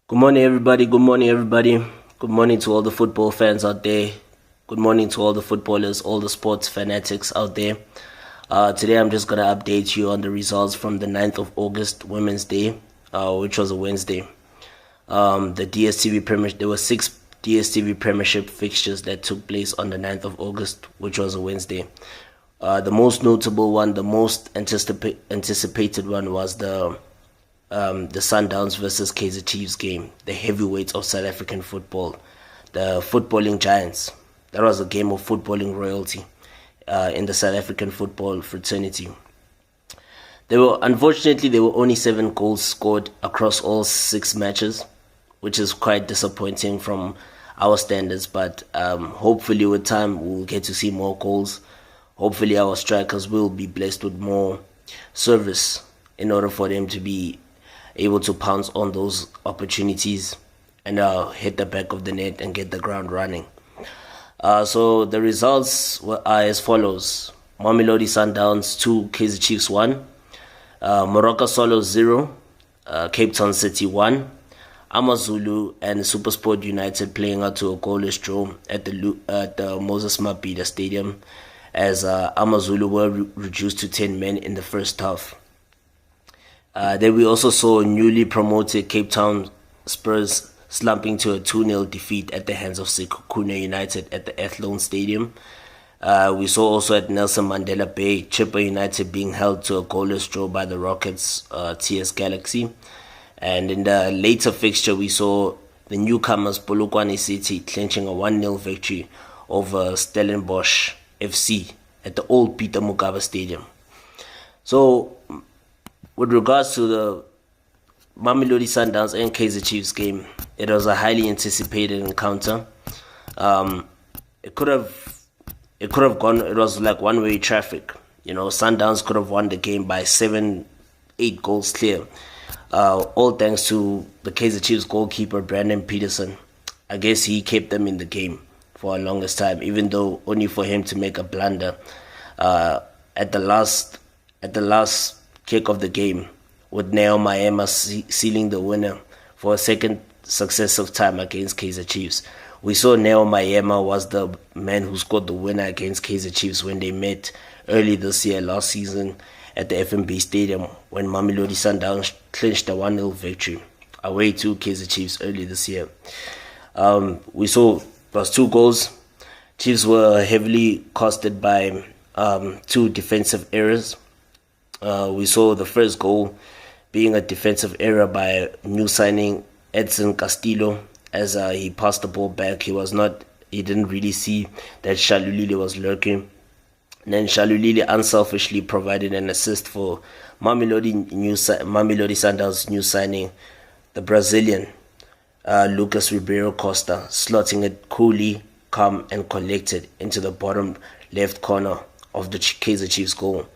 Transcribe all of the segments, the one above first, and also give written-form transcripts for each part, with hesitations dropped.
Good morning, everybody. Good morning, everybody. Good morning to all the football fans out there. Good morning to all the footballers, all the sports fanatics out there. Today, I'm just going to update you on the results from the 9th of August, Women's Day, which was a Wednesday. The DSTV Premiership, there were 6 DSTV Premiership fixtures that took place on the 9th of August, which was a Wednesday. The most notable one, the most anticipated one was the Sundowns versus Kaizer Chiefs game, the heavyweights of South African football, the footballing giants. That was a game of footballing royalty in the South African football fraternity. Unfortunately, there were only 7 goals scored across all 6 matches, which is quite disappointing from our standards. But hopefully, with time, we'll get to see more goals. Hopefully, our strikers will be blessed with more service in order for them to be able to pounce on those opportunities and hit the back of the net and get the ground running. So the results are as follows: Mamelodi Sundowns 2, Kaizer Chiefs 1, Moroka Swallows 0, Cape Town City 1, Amazulu and SuperSport United playing out to a goalless draw at the Moses Mabhida Stadium, as Amazulu were reduced to 10 men in the first half. Then we also saw newly promoted Cape Town Spurs slumping to a 2-0 defeat at the hands of Sekhukhune United at the Athlone Stadium. We saw also at Nelson Mandela Bay, Chippa United being held to a goalless draw by the Rockets TS Galaxy. And in the later fixture, we saw the newcomers Polokwane City clinching a 1-0 victory over Stellenbosch FC at the old Peter Mokaba Stadium. So, with regards to the Mamelodi Sundowns and Kaizer Chiefs game, it was a highly anticipated encounter. It could have gone. It was like one-way traffic. You know, Sundowns could have won the game by 7-8 goals clear. All thanks to the Kaizer Chiefs goalkeeper Brandon Peterson. I guess he kept them in the game for a longest time, even though only for him to make a blunder at the last kick of the game, with Neo Maema sealing the winner for a second successive time against Kaizer Chiefs. We saw Neo Maema was the man who scored the winner against Kaizer Chiefs when they met early this year, last season, at the FNB Stadium, when Mamelodi Sundowns clinched a 1-0 victory away to Kaizer Chiefs early this year. We saw plus 2 goals. Chiefs were heavily costed by 2 defensive errors. We saw the first goal being a defensive error by new signing Edson Castillo, as he passed the ball back. He didn't really see that Shalulile was lurking. And then Shalulile unselfishly provided an assist for Mamelodi Sundowns' new signing, the Brazilian Lucas Ribeiro Costa, slotting it coolly, calm and collected into the bottom left corner of the Kaizer Chiefs goal.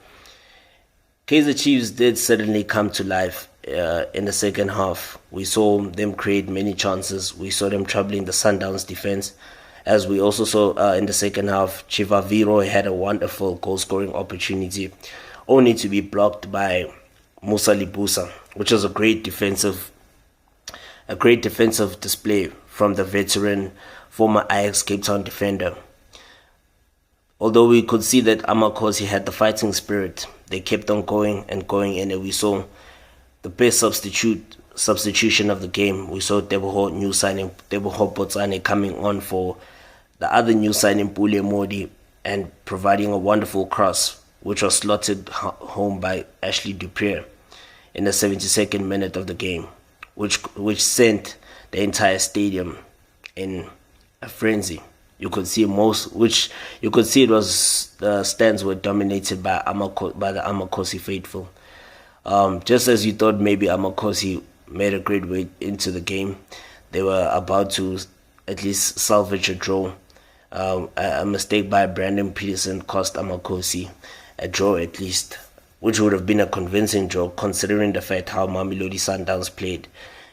Kaizer Chiefs did certainly come to life in the second half. We saw them create many chances. We saw them troubling the Sundowns defense. As we also saw in the second half, Chivaviro had a wonderful goal-scoring opportunity, only to be blocked by Musa Libusa, which was a great defensive display from the veteran former Ajax Cape Town defender. Although we could see that Amakosi had the fighting spirit, they kept on going and going, and we saw the best substitution of the game. We saw Teboho Botsane coming on for the other new signing, Pule Modi, and providing a wonderful cross, which was slotted home by Ashley Dupree in the 72nd minute of the game, which sent the entire stadium in a frenzy. You could see it was the stands were dominated by the Amakosi faithful. Just as you thought maybe Amakosi made a great way into the game, they were about to at least salvage a draw. A mistake by Brandon Peterson cost Amakosi a draw at least, which would have been a convincing draw considering the fact how Mamelodi Sundowns played.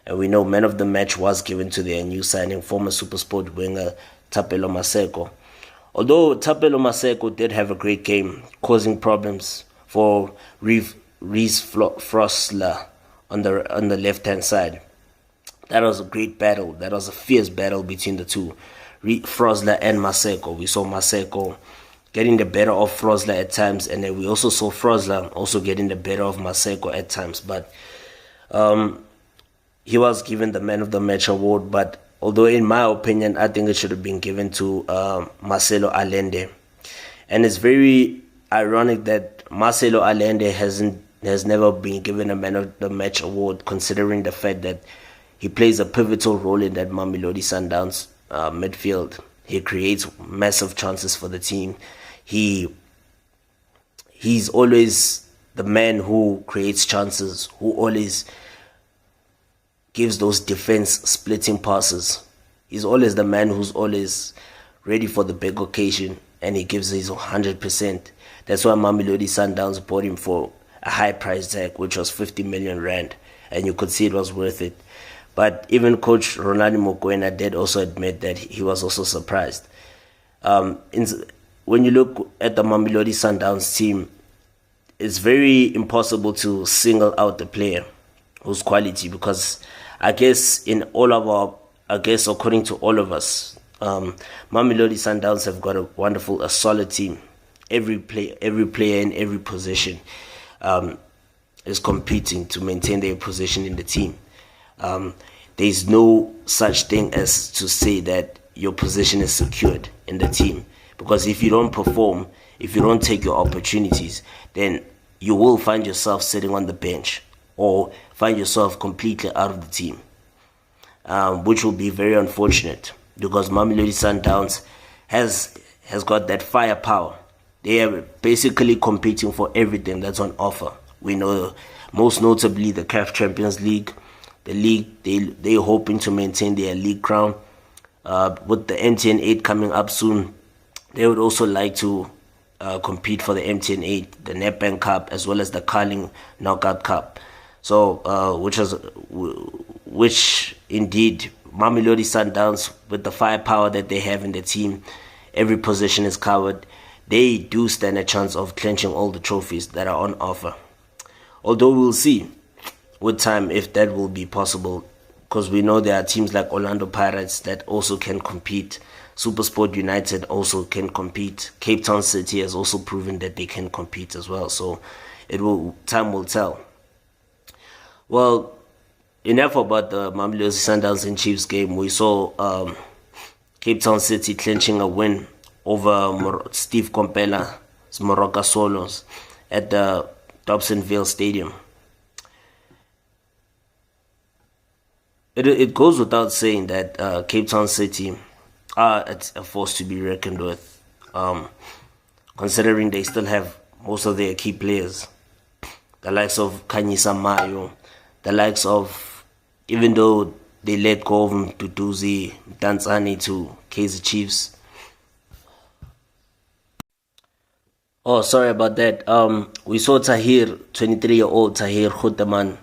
And we know man of the match was given to their new signing, former SuperSport winger Thapelo Maseko. Although Thapelo Maseko did have a great game, causing problems for Reese Frosler on the left-hand side. That was a great battle. That was a fierce battle between the two, Frosler and Maseko. We saw Maseko getting the better of Frosler at times, and then we also saw Frosler also getting the better of Maseko at times. But he was given the Man of the Match award. But although in my opinion, I think it should have been given to Marcelo Allende. And it's very ironic that Marcelo Allende has never been given a Man of the Match award, considering the fact that he plays a pivotal role in that Mamelodi Sundowns midfield. He creates massive chances for the team. He's always the man who creates chances, who always gives those defense splitting passes. He's always the man who's always ready for the big occasion, and he gives his 100%. That's why Mamelodi Sundowns bought him for a high price tag, which was 50 million rand, and you could see it was worth it. But even coach Ronaldo Mokoena did also admit that he was also surprised. When you look at the Mamelodi Sundowns team, it's very impossible to single out the player whose quality, because I guess according to all of us, Mamelodi Sundowns have got a solid team. Every player in every position is competing to maintain their position in the team. There's no such thing as to say that your position is secured in the team, because if you don't perform, if you don't take your opportunities, then you will find yourself sitting on the bench or find yourself completely out of the team, which will be very unfortunate, because Mamelodi Sundowns has got that firepower. They are basically competing for everything that's on offer. We know, most notably, the CAF Champions League. The league, they're hoping to maintain their league crown. With the MTN 8 coming up soon, they would also like to compete for the MTN 8, the Nedbank Cup, as well as the Carling Knockout Cup. So, which indeed, Mamelodi Sundowns, with the firepower that they have in the team, every position is covered. They do stand a chance of clinching all the trophies that are on offer. Although we'll see with time if that will be possible, because we know there are teams like Orlando Pirates that also can compete. SuperSport United also can compete. Cape Town City has also proven that they can compete as well. So time will tell. Well, enough about the Mamelodi Sundowns and Chiefs game. We saw Cape Town City clinching a win over Steve Kompela's Moroka Swallows at the Dobsonville Stadium. It goes without saying that Cape Town City are a force to be reckoned with, considering they still have most of their key players, the likes of Khanyisa Mayo, the likes of, even though they let go of Mduduzi Danzani to Kaizer Chiefs. Oh, sorry about that. We saw 23-year-old Tahir Khutaman,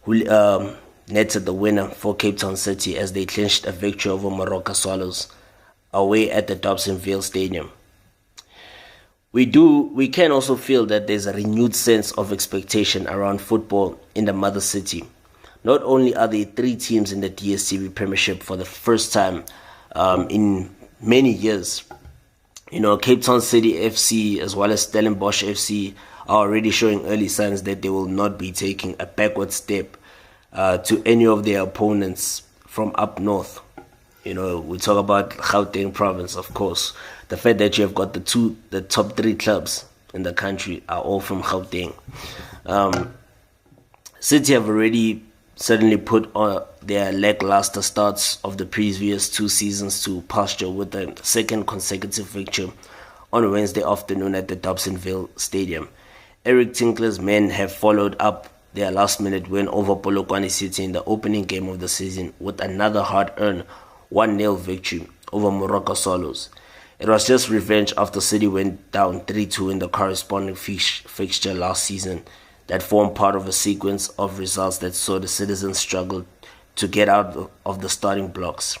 who netted the winner for Cape Town City as they clinched a victory over Moroka Swallows away at the Dobsonville Stadium. We can also feel that there's a renewed sense of expectation around football in the mother city. Not only are there 3 teams in the DSTV Premiership for the first time in many years, Cape Town City FC as well as Stellenbosch FC are already showing early signs that they will not be taking a backward step to any of their opponents from up north. We talk about Gauteng province, of course. The fact that you have got the top 3 clubs in the country are all from Gauteng. City have already certainly put on their lackluster starts of the previous 2 seasons to pasture with the second consecutive victory on Wednesday afternoon at the Dobsonville Stadium. Eric Tinkler's men have followed up their last-minute win over Polokwane City in the opening game of the season with another hard-earned 1-0 victory over Moroka Swallows. It was just revenge after City went down 3-2 in the corresponding fixture last season that formed part of a sequence of results that saw the citizens struggle to get out of the starting blocks.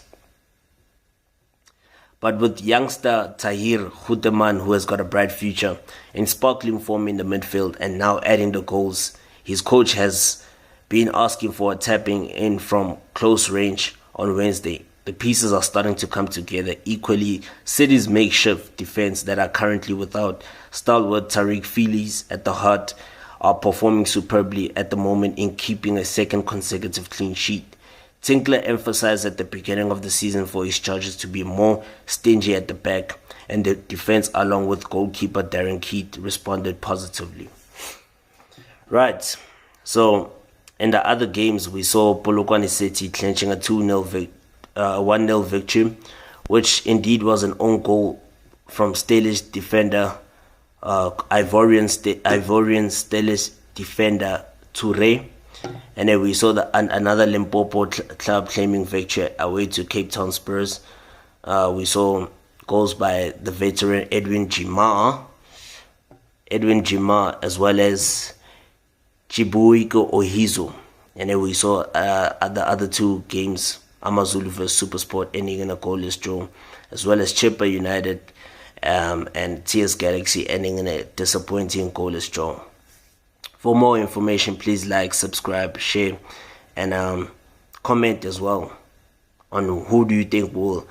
But with youngster Tahir Khutaman, who has got a bright future, in sparkling form in the midfield and now adding the goals, his coach has been asking for a tapping in from close range on Wednesday. The pieces are starting to come together. Equally, City's makeshift defense that are currently without stalwart Tariq Phillies at the heart are performing superbly at the moment in keeping a second consecutive clean sheet. Tinkler emphasized at the beginning of the season for his charges to be more stingy at the back, and the defense, along with goalkeeper Darren Keith, responded positively. Right, so in the other games, we saw Polokwane City clinching a 1-0 victory, which indeed was an own goal from Stellish defender, Ivorian Stellish defender Toure. And then we saw another Limpopo club claiming victory away to Cape Town Spurs. We saw goals by the veteran Edwin Jima, as well as Chibuiko Ohizo. And then we saw the other two games, Amazulu vs Supersport, ending in a goalless draw, as well as Chippa United and TS Galaxy ending in a disappointing goalless draw. For more information, please like, subscribe, share, and comment as well on who do you think will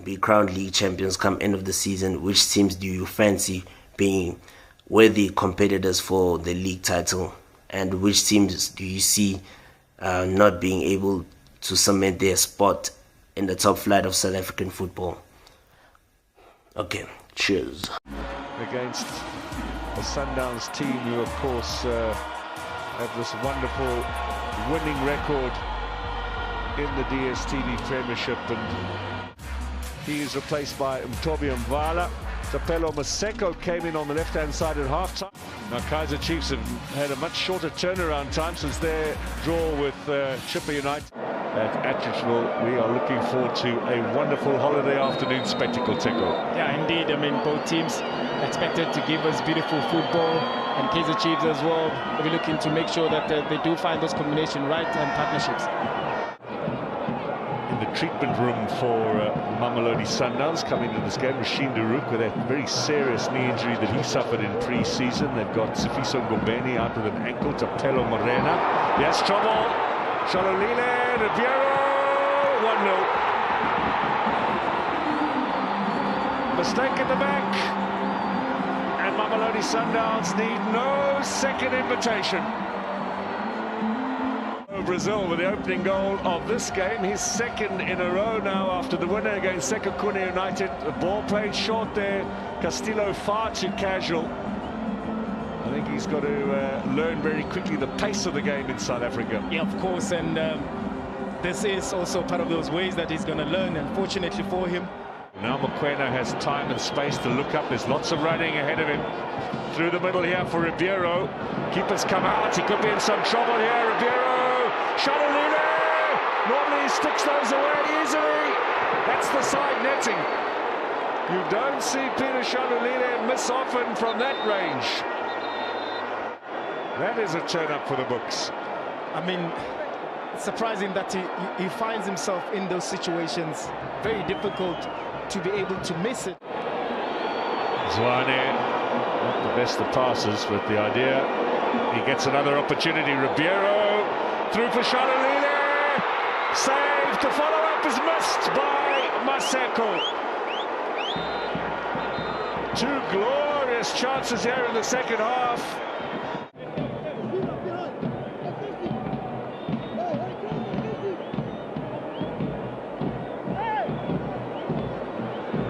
be crowned league champions come end of the season. Which teams do you fancy being worthy competitors for the league title, and which teams do you see not being able to cement their spot in the top flight of South African football? Okay, cheers. Against the Sundowns team, who of course have this wonderful winning record in the DSTV Premiership, and he is replaced by Mtobi Mvala. Tapelo Maseko came in on the left-hand side at half-time. Now Kaizer Chiefs have had a much shorter turnaround time since their draw with Chippa United. At Atchison, we are looking forward to a wonderful holiday afternoon spectacle, Tickle. Yeah, indeed. I mean, both teams expected to give us beautiful football, and Kaizer Chiefs as well. We're looking to make sure that they do find those combination right and partnerships. In the treatment room for Mamelodi Sundowns coming to this game, Rasheen Daruk with that very serious knee injury that he suffered in pre-season. They've got Sifiso Ngombeni out with an ankle. Tapelo Morena. Yes, trouble. Shalolile, Ribeiro, 1-0. Mistake in the back. And Mamelodi Sundowns need no second invitation. Brazil with the opening goal of this game, his second in a row now after the winner against Sekhukhune United. The ball played short there, Castillo far too casual. I think he's got to learn very quickly the pace of the game in South Africa. Yeah, of course, and this is also part of those ways that he's going to learn, unfortunately for him. Now Mokoena has time and space to look up. There's lots of running ahead of him. Through the middle here for Ribeiro. Keeper's come out. He could be in some trouble here. Ribeiro. Shalolile. Normally he sticks those away easily. That's the side netting. You don't see Peter Shalolile miss often from that range. That is a turn-up for the books. I mean, it's surprising that he finds himself in those situations. Very difficult to be able to miss it. Zwane, not the best of passes, but the idea, he gets another opportunity. Ribeiro, through for Shalolile. Save to follow up is missed by Maseko. Two glorious chances here in the second half.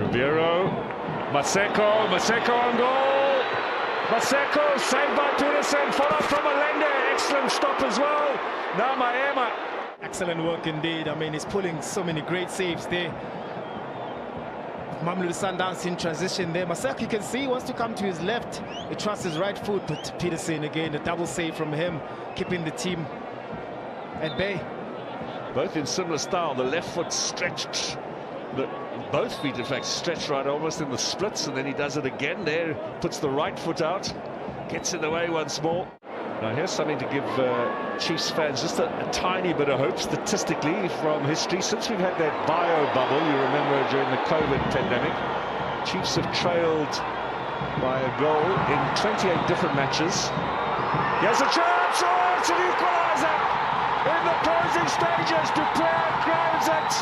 Ribeiro, Maseko on goal. Maseko saved by Peterson, followed from Alende. Excellent stop as well. Now Maema. Excellent work indeed. I mean, he's pulling so many great saves there. Mamelodi Sundowns in transition there. Maseko, you can see, he wants to come to his left. He trusts his right foot, but Peterson again, a double save from him, keeping the team at bay. Both in similar style. The left foot stretched. Both feet, in fact, stretched right almost in the splits, and then he does it again there, puts the right foot out, gets in the way once more. Now here's something to give Chiefs fans just a tiny bit of hope statistically from history. Since we've had that bio bubble, you remember during the COVID pandemic, Chiefs have trailed by a goal in 28 different matches. Here's a chance! Oh, It's an equaliser in the closing stages. Dupree grabs it.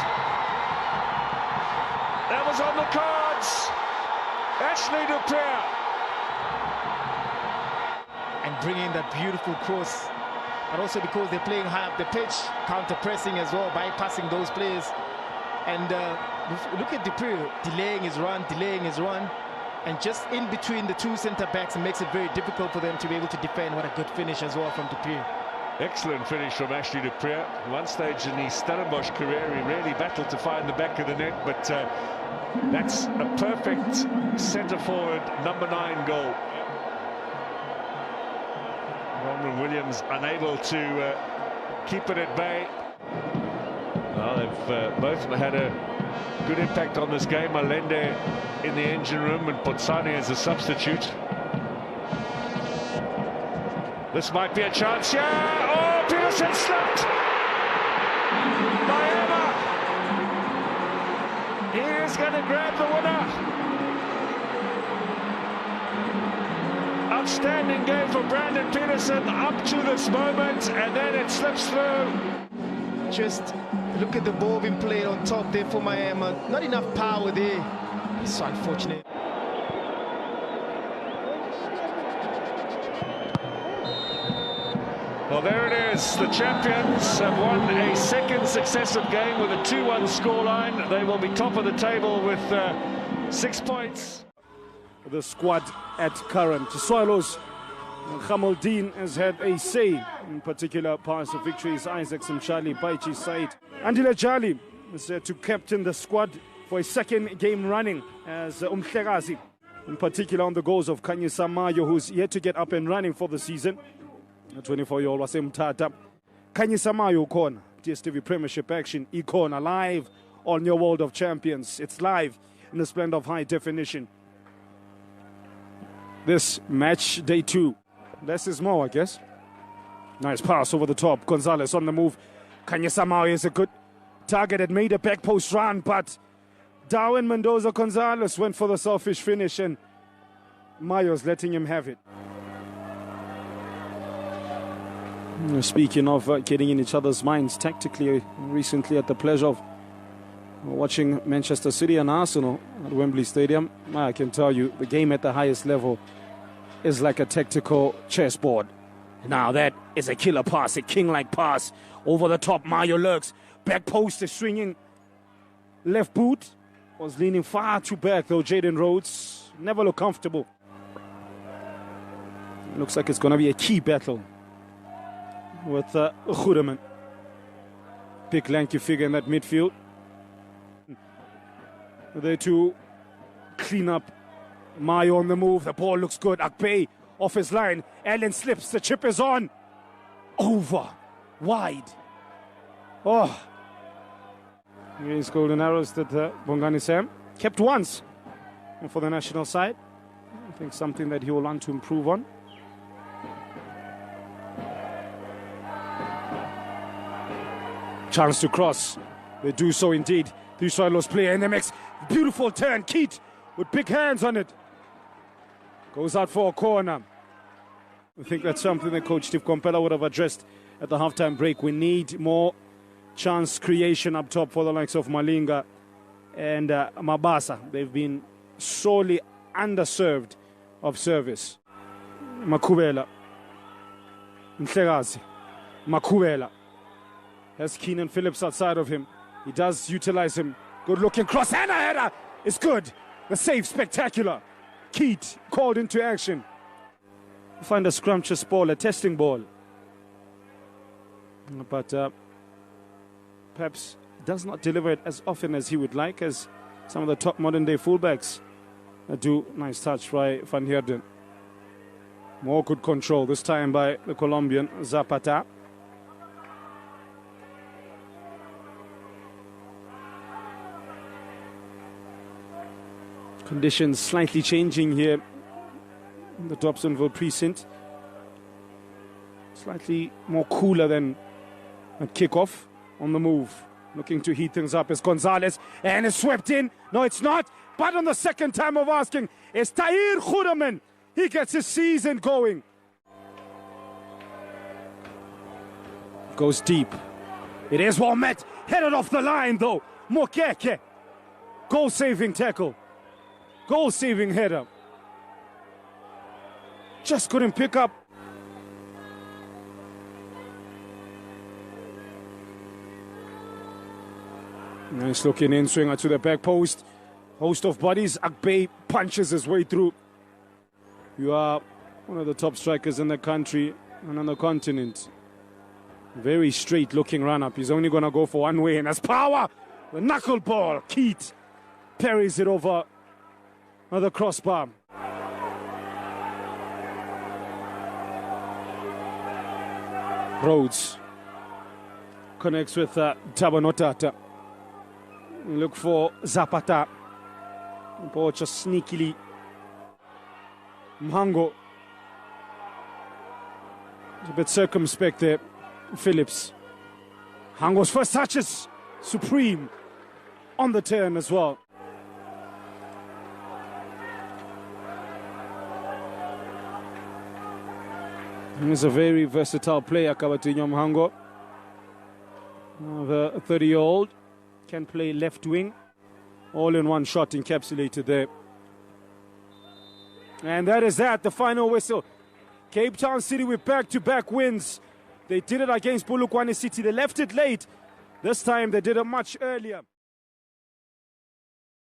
That was on the cards. Ashley Dupree. And bringing that beautiful cross, but also because they're playing high up the pitch, counter-pressing as well, bypassing those players. And look at Dupree delaying his run, and just in between the two centre-backs, it makes it very difficult for them to be able to defend. What a good finish as well from Dupree. Excellent finish from Ashley Dupree. One stage in his Stellenbosch career, he really battled to find the back of the net, but that's a perfect centre-forward number 9 goal. Ronald Williams unable to keep it at bay. Well, they've both had a good impact on this game. Malende in the engine room and Potsani as a substitute. This might be a chance here. Oh, Peterson slipped by Emma. He is going to grab the winner. Outstanding game for Brandon Peterson up to this moment, and then it slips through. Just look at the ball being played on top there for Miami. Not enough power there. It's so unfortunate. Well, there it is. The champions have won a second successive game with a 2-1 scoreline. They will be top of the table with 6 points. The squad at current. Swallows, Khamaldeen has had a say, in particular past the victories. Isaac Simshali, Baichi Said. Andile Jali is set to captain the squad for a second game running as Umhlekazi, in particular on the goals of Khanyisa Mayo, who's yet to get up and running for the season. The 24-year-old was Mtata. Khanyisa Mayo corner, DSTV Premiership action, Icona live on your World of Champions. It's live in the splendor of high definition. This match, day 2. Less is more, I guess. Nice pass over the top. Gonzalez on the move. Khanyisa Mayo is a good target. It made a back post run, but Darwin Mendoza Gonzalez went for the selfish finish, and Mayo's letting him have it. Speaking of getting in each other's minds tactically, recently had the pleasure of watching Manchester City and Arsenal at Wembley Stadium. I can tell you, the game at the highest level is like a tactical chessboard. Now that is a killer pass, a king-like pass. Over the top, Mayo lurks. Back post is swinging. Left boot was leaning far too back, though. Jaden Rhodes never looked comfortable. Looks like it's going to be a key battle with Goedeman. Big lanky figure in that midfield. There to clean up. Mayo on the move. The ball looks good. Akpay off his line. Allen slips. The chip is on. Over. Wide. Oh. Against Golden Arrows that Bongani Sam kept once for the national side. I think something that he will want to improve on. Chance to cross. They do so indeed. The Swallows player in the mix. Beautiful turn. Keat with big hands on it. Goes out for a corner. I think that's something that Coach Steve Kompela would have addressed at the halftime break. We need more chance creation up top for the likes of Malinga and Mabasa. They've been sorely underserved of service. Makubela. Mhlekazi. Makubela. Has Keenan Phillips outside of him. He does utilize him. Good looking cross and a header. It's good. The save spectacular. Keat called into action. Find a scrumptious ball, a testing ball. But perhaps does not deliver it as often as he would like, as some of the top modern day fullbacks do. Nice touch by Van Heerden. More good control, this time by the Colombian Zapata. Conditions slightly changing here in the Dobsonville precinct. Slightly more cooler than at kickoff. On the move, looking to heat things up is Gonzalez, and it's swept in. No, it's not. But on the second time of asking, it's Tahir Goedeman. He gets his season going. Goes deep. It is well met. Headed off the line though. Mokeke. Goal-saving tackle. Goal-saving header. Just couldn't pick up. Nice looking in swinger to the back post. Host of bodies. Akbay punches his way through. You are one of the top strikers in the country and on the continent. Very straight looking run up. He's only going to go for one way, and that's power. The knuckleball. Keat parries it over the crossbar. Rhodes connects with Tabanotata. Look for Zapata. Ball just sneakily. Mhango. A bit circumspect there. Phillips. Hango's first touch is supreme on the turn as well. He's a very versatile player, Kabatinho Mhango. The 30-year-old can play left wing. All in one shot encapsulated there. And that is that, the final whistle. Cape Town City with back-to-back wins. They did it against Polokwane City. They left it late. This time they did it much earlier.